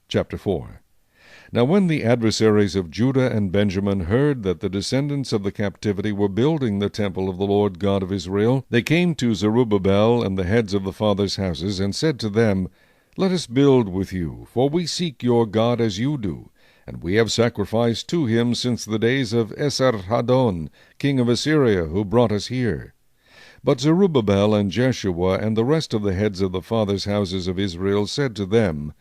Chapter 4. Now when the adversaries of Judah and Benjamin heard that the descendants of the captivity were building the temple of the Lord God of Israel, they came to Zerubbabel and the heads of the fathers' houses, and said to them, Let us build with you, for we seek your God as you do, and we have sacrificed to him since the days of Esarhaddon, king of Assyria, who brought us here. But Zerubbabel and Jeshua and the rest of the heads of the fathers' houses of Israel said to them,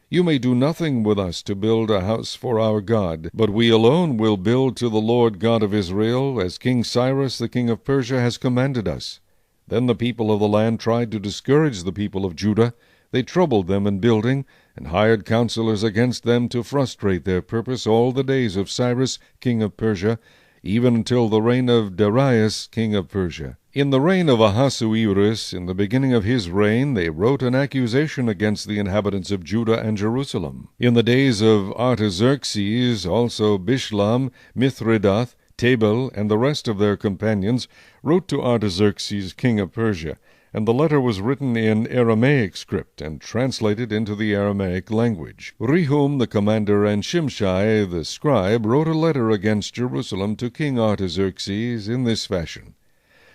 You may do nothing with us to build a house for our God, but we alone will build to the Lord God of Israel, as King Cyrus the king of Persia has commanded us. Then the people of the land tried to discourage the people of Judah. They troubled them in building, and hired counselors against them to frustrate their purpose all the days of Cyrus king of Persia, even until the reign of Darius king of Persia. In the reign of Ahasuerus, in the beginning of his reign, they wrote an accusation against the inhabitants of Judah and Jerusalem. In the days of Artaxerxes, also Bishlam, Mithridath, Tabel, and the rest of their companions wrote to Artaxerxes king of Persia, and the letter was written in Aramaic script and translated into the Aramaic language. Rehum the commander and Shimshai the scribe wrote a letter against Jerusalem to King Artaxerxes in this fashion.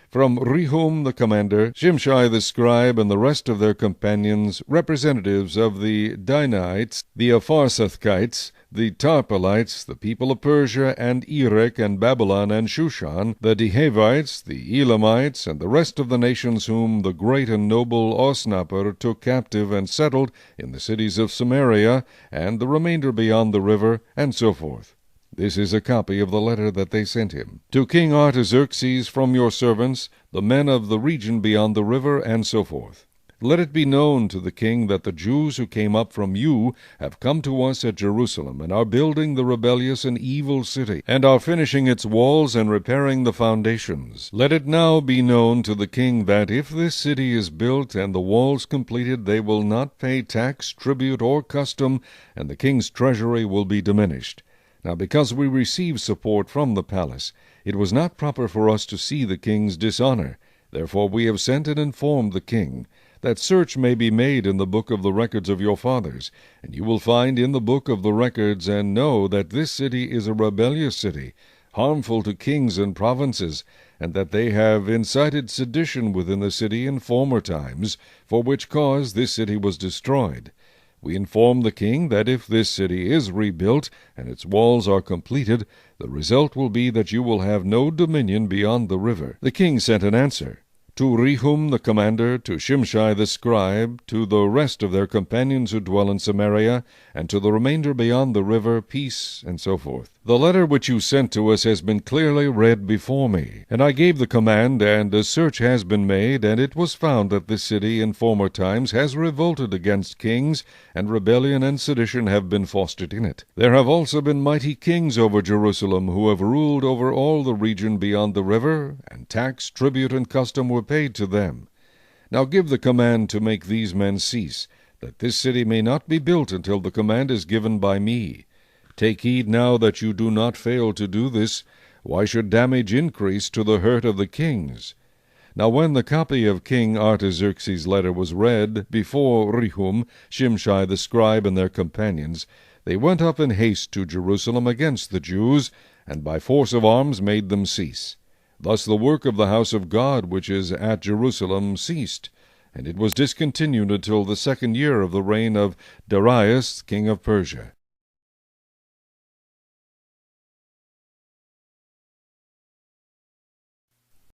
From Rehum the commander, Shimshai the scribe, and the rest of their companions, representatives of the Danites, the Apharsathites, the Tarpelites, the people of Persia, and Erech, and Babylon, and Shushan, the Dehavites, the Elamites, and the rest of the nations whom the great and noble Osnappar took captive and settled in the cities of Samaria, and the remainder beyond the river, and so forth. This is a copy of the letter that they sent him. To King Artaxerxes from your servants, the men of the region beyond the river, and so forth. Let it be known to the king that the Jews who came up from you have come to us at Jerusalem, and are building the rebellious and evil city, and are finishing its walls and repairing the foundations. Let it now be known to the king that if this city is built and the walls completed, they will not pay tax, tribute, or custom, and the king's treasury will be diminished. Now because we receive support from the palace, it was not proper for us to see the king's dishonor. Therefore we have sent and informed the king, that search may be made in the book of the records of your fathers, and you will find in the book of the records and know that this city is a rebellious city, harmful to kings and provinces, and that they have incited sedition within the city in former times, for which cause this city was destroyed. We inform the king that if this city is rebuilt, and its walls are completed, the result will be that you will have no dominion beyond the river. The king sent an answer. To Rehum the commander, to Shimshai the scribe, to the rest of their companions who dwell in Samaria, and to the remainder beyond the river, peace, and so forth. The letter which you sent to us has been clearly read before me, and I gave the command, and a search has been made, and it was found that this city in former times has revolted against kings, and rebellion and sedition have been fostered in it. There have also been mighty kings over Jerusalem, who have ruled over all the region beyond the river, and tax, tribute, and custom were paid to them. Now give the command to make these men cease, that this city may not be built until the command is given by me. Take heed now that you do not fail to do this. Why should damage increase to the hurt of the kings? Now when the copy of King Artaxerxes' letter was read before Rehum, Shimshai the scribe, and their companions, they went up in haste to Jerusalem against the Jews, and by force of arms made them cease. Thus the work of the house of God which is at Jerusalem ceased, and it was discontinued until the 2nd year of the reign of Darius king of Persia.